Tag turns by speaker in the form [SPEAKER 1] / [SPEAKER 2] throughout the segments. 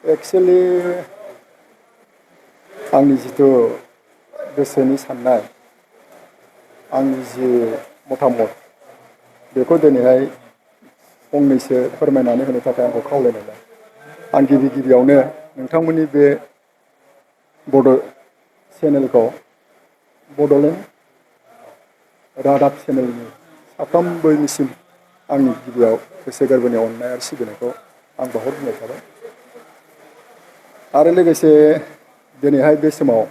[SPEAKER 1] Actually आंनि जिथु गोसोनि साननाय आंनि जि मतामत बेखौ दिनैहाय फंनैसो फोरमायनानै होनो थाखाय आंखौ खावलायनाय आं गिबियावनो नोंथांमोननि बे बड' चेनेलखौ बड'लेण्ड रादाब चेनेलनि साफ्रोमबोनिसिम आंनि गिबियाव गोसो गोरबोनि अननाय आरो सिबिनायखौ आं बावहरग्रोनाय थाबाय आरो लोगोसे दिनैहाय बे समाव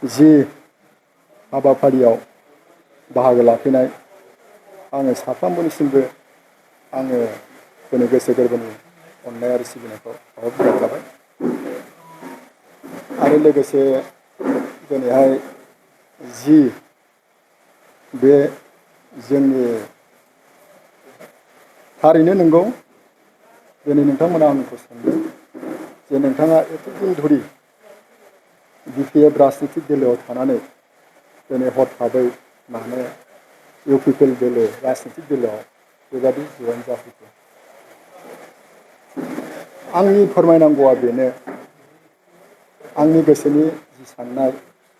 [SPEAKER 1] जि हाबाफारियाव बाहागो लाफैनाय आङो साफ्रोमबोनिसिमबो आङो दिनै गोसो गोरबोनि अननाय आरो सिबिनायखौ बावहरग्रोनाय थाबाय आरो लोगोसे दिनैहाय जि बे जोंनि थारैनो नंगौ दिनै नोंथांमोना आंखौ सोंदों जे नोंथाङा एथ'दिन धरि बिपिएफ राजनितिक दोलोआव थानानै दिनै हरखाबै मानो इउपिपिएल दोलो राजनितिक दोलोआव बेबादि जयेन जाफैखो आंनि फोरमायनांगौआ बेनो आंनि गोसोनि जि साननाय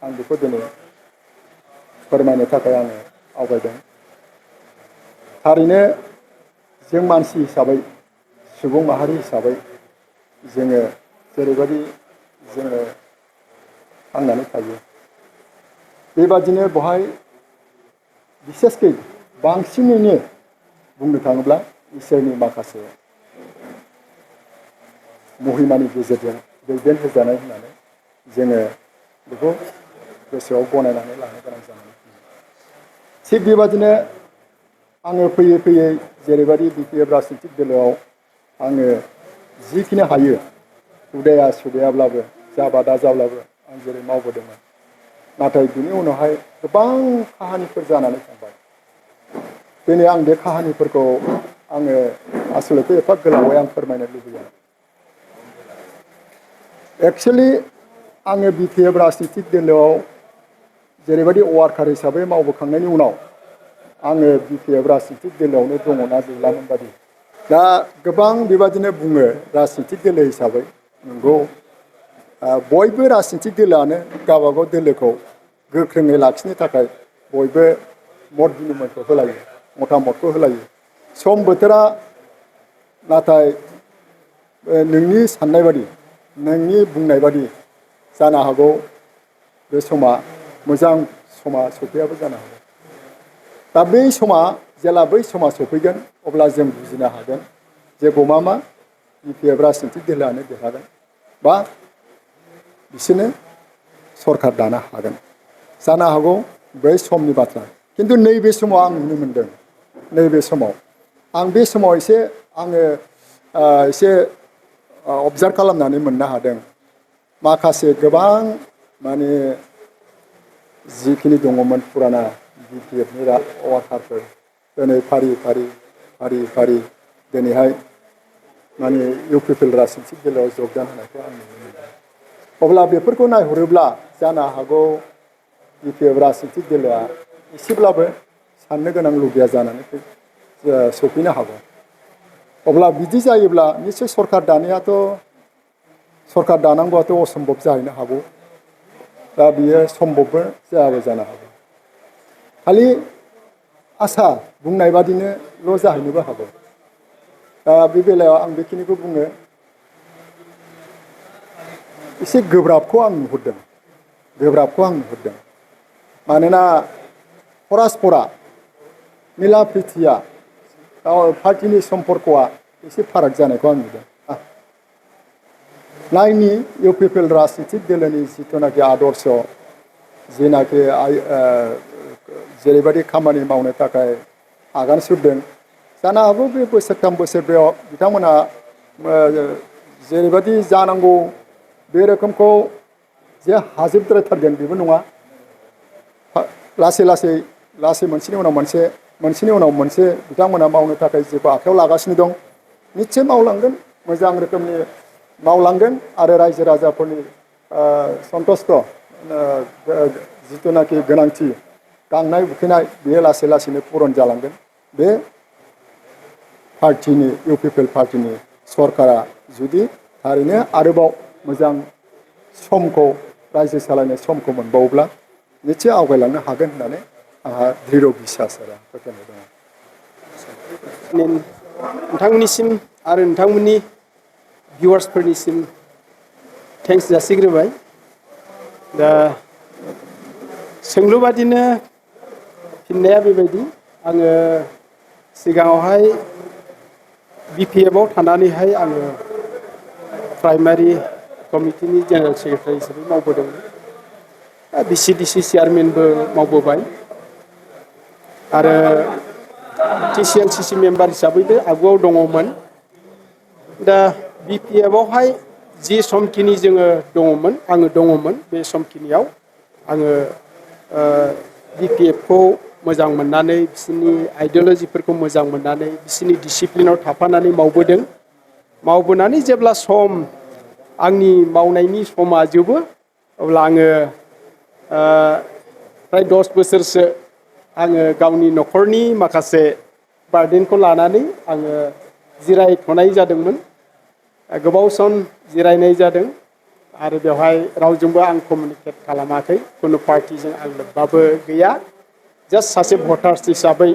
[SPEAKER 1] आं बेखौ दिनै फोरमायनो थाखाय आङो आवगायदों थारैनो जों मानसि हिसाबै सुबुं माहारि हिसाबै जोङो जेरैबायदि जोङो थांनानै थायो बेबादिनो बहाय बिसेसकै बांसिनैनो बुंनो थाङोब्ला इसोरनि माखासे महिमानि गेजेरजों दैदेन होजानाय होननानै जोङो बेखौ गोसोआव गनायनानै लानो गोनां जानानै फैयो थिग बेबादिनो आङो फैयै फैयै जेरैबायदि बिपिएफ राजनितिक दोलोआव आङो जिखिनि हायो उदाया सुदायाब्लाबो जाबादा जाब्लाबो आं जेरै मावबोदोंमोन नाथाय बिनि उनावहाय गोबां काहानिफोर जानानै थांबाय दिनै आं बे काहानिफोरखौ आङो आसलथे एफा गोलावै आं फोरमायनो लुबैया एक्सुवेलि आङो बिपिएफ राजनितिक दोलोआव जेरैबायदि वार्कार हिसाबै मावबोखांनायनि उनाव आङो बिपिएफ राजनितिक दोलोआवनो दङना गैलामोन बादि दा गोबां बेबादिनो बुङो राजनितिक दोलो हिसाबै नंगौ बयबो राजनितिक दोलोआनो गावबागाव दोलोखौ गोख्रोङै लाखिनो थाखाय बयबो मत बिनिमयखौ होलायो मतामतखौ होलायो सम बोथोरा नाथाय नोंनि साननाय बादि नोंनि बुंनाय बादि जानो हागौ बे समा मोजां समा सफैयाबो जानो हागौ दा बै समा जेला बै समा सफैगोन अब्ला जों बुजिनो हागोन जे गमामा बिपिएफ राजनितिक दोलोआनो देरहागोन बा बिसोरनो सरकार दानो हागोन जानो हागौ बै समनि बाथ्रा खिन्थु नैबे समाव आं नुनो मोनदों नैबे समाव आं बे समाव आङो एसे अबजार्भ खालामनानै मोननो हादों माखासे गोबां माने जिखिनि दङमोन फुराना बिपिएफनि वार्कारफोर दिनै फारि फारि दिनैहाय माने इउपिपिएल राजनितिक दोलोआव जगदान होनायखौ आं नुनो मोनदों अब्ला बेफोरखौ नायहरोब्ला जानो हागौ बिपिएफ राजनितिक दोलोआ एसेब्लाबो साननो गोनां लुबैया जानानै सफैनो हागौ अब्ला बिदि जायोब्ला निश्चय सरकार दानांगौआथ' असम्भब जाहैनो हागौ दा बियो सम्भबबो जायाबो जानो हागौ खालि आसा बुंनाय बादिनोल' जाहैनोबो हागौ दा बे बेलायाव आं बेखिनिखौ बुङो एसे गोब्राबखौ आं नुहुरदों मानोना परस्परा मिला प्रितिया पार्टिनि सम्पर्कआ एसे फाराग जानायखौ आं नुदों नायनि इउपिपिएल राजनितिक दोलोनि जिथुनाखि आदर्श जेनाखि जेरैबायदि खामानि मावनो थाखाय आगान सुरदों जानो हागौ बे बोसोरथाम बोसोरब्रैयाव बिथांमोना जेरैबायदि जानांगौ बे रोखोमखौ जे हाजोबद्रायथारगोन बेबो नङा लासै मोनसेनि उनाव मोनसे बिथांमोना मावनो थाखाय जेखौ आखायाव लागासिनो दं निश्चय मावलांगोन मोजां रोखोमनि मावलांगोन आरो रायजो राजाफोरनि सन्तुष्ट जिथुनाखि गोनांथि गांनाय उखैनाय बेयो लासैनो पुरन जालांगोन बे पार्टिनि इउपिपिएल पार्टिनि सरकारा जुदि थारैनो आरोबाव मोजां समखौ रायजो सालायनाय समखौ मोनबावोब्ला निश्चय आवगायलांनो हागोन होननानै आंहा दृढ़ बिसास आरो फोथायनाय दङ।
[SPEAKER 2] नोंथांमोननिसिम आरो नोंथांमोननि भिउवार्सफोरनिसिम थेंक्स जासिग्रोबाय। दा सोंलु बादिनो फिननाया बेबायदि आङो सिगाङावहाय BPF आव थानानैहाय आङो प्राइमारि कमिटिनि जेनेरेल सेक्रेटारि हिसाबै मावबोदोंमोन। BCDC चेयारमेनबो मावबोबाय आरो TCLCC मेम्बार हिसाबैबो आगुआव दङमोन। दा BPF आवहाय जि समखिनि जोङो दङमोन आङो दङमोन बे समखिनियाव आङो BPF खौ मोजां मोननानै बिसोरनि आइडिय'लजिफोरखौ मोजां मोननानै बिसोरनि डिसिप्लिनाव थाफानानै मावबोनानै जेब्ला आंनि मावनायनि समा जोबो अब्ला आङो फ्राय 10 बोसोरसो आङो गावनि न'खरनि माखासे बार्डेनखौ लानानै आङो जिरायथ'नाय जादोंमोन। गोबाव सम जिरायनाय जादों आरो बेवहाय रावजोंबो आं कमिउनिकेट खालामाखै कुनु पार्टिजों आं लोब्बाबो गैया जास्ट सासे भटार्स हिसाबै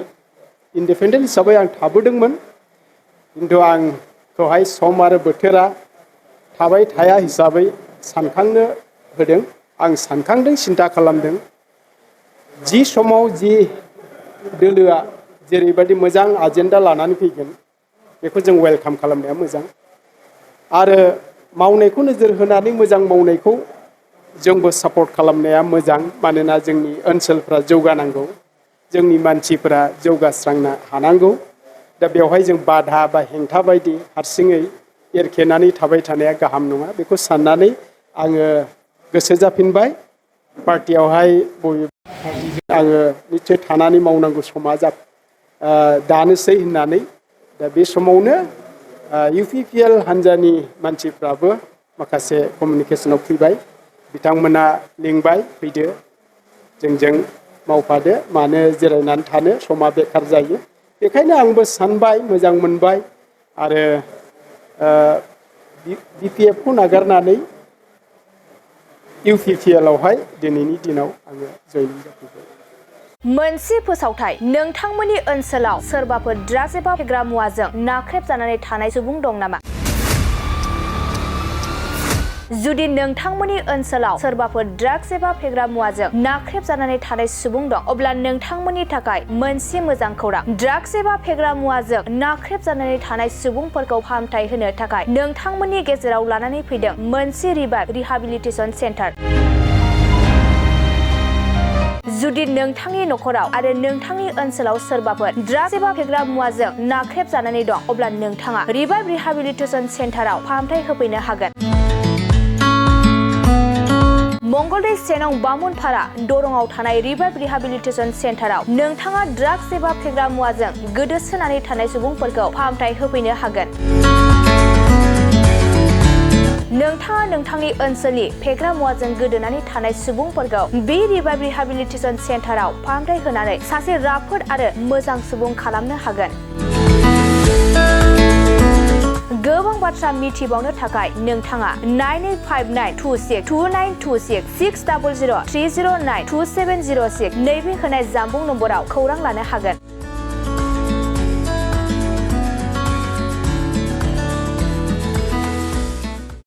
[SPEAKER 2] इन्डिपेन्डेन्ट हिसाबै आं थाबोदोंमोन। खिन्थु आंखौहाय सम आरो बोथोरा थाबाय थाया हिसाबै सानखांनो होदों। आं सानखांदों सिन्था खालामदों जि समाव जि दोलोआ जेरैबायदि मोजां आजेन्डा लानानै फैगोन बेखौ जों वेलकाम खालामनाया मोजां आरो मावनायखौ नोजोर होनानै मोजां मावनायखौ जोंबो सापर्ट खालामनाया मोजां मानोना जोंनि ओनसोलफ्रा जौगानांगौ जोंनि मानसिफोरा जौगास्रांनो हानांगौ। दा बेवहाय जों बाधा बा हेंथा बायदि हारसिङै एरखेनानै थाबाय थानाया गाहाम नङा बेखौ साननानै आङो गोसो जाफिनबाय पार्टियावहाय आङो निश्चय थानानै मावनांगौ समा दानोसै होननानै। दा बे समावनो UPPL हान्जानि मानसिफ्राबो माखासे कमिउनिकेसनाव फैबाय बिथांमोना लिंबाय फैदो जोंजों मावफादो मानो जिरायनानै थानो समा बेखार जायो। बेखायनो आंबो सानबाय मोजां मोनबाय आरो BPF खौ नागारनानै UPPL आवहाय दिनैनि दिनाव आङो जयेन जाफैबाय।
[SPEAKER 3] मोनसे फोसावथाय नोंथांमोननि ओनसोलाव सोरबाफोर ड्राग्स एबा फेग्रा मुवाजों नाख्रेबजानानै थानाय सुबुं दं नामा? जुदि नोंथांमोननि ओनसोलाव सोरबाफोर ड्राग्स एबा फेग्रा मुवाजों नाख्रेबजानानै थानाय सुबुं दं अब्ला नोंथांमोननि थाखाय मोनसे मोजां खौरां ड्राग्स एबा फेग्रा मुवाजों नाख्रेबजानानै थानाय सुबुंफोरखौ फाहामथाय होनो थाखाय नोंथांमोननि गेजेराव लानानै फैदों मोनसे रिहाबिलिटेसन सेन्टार। जुदि नोंथांनि न'खराव आरो नोंथांनि ओनसोलाव सोरबाफोर ड्राग्स एबा फेग्रा मुवाजों नाख्रेबजानानै दं अब्ला नोंथाङा रिहाबिलिटेसन सेन्टाराव फाहामथाय होफैनो हागोन। मंगलदै सेनं बामुनपारा दरंआव थानाय रिहाबिलिटेसन सेन्टाराव नोंथाङा ड्राग्स एबा फेग्रा मुवाजों गोदोसोनानै थानाय सुबुंफोरखौ फाहामथाय होफैनो हागोन। नोंथाङा नोंथांनि ओनसोलनि फेग्रा मुवाजों गोदोनानै थानाय सुबुंफोरखौ बे रिहाबिलिटेसन सेन्टाराव फाहामथाय होनानै सासे राफोद आरो मोजां सुबुं खालामनो हागोन। गोबां बाथ्रा मिथिबावनो थाखाय नोंथाङा 9859262926 60030927006 नैबे होनाय जानबुं नम्बराव खौरां लानो हागोन।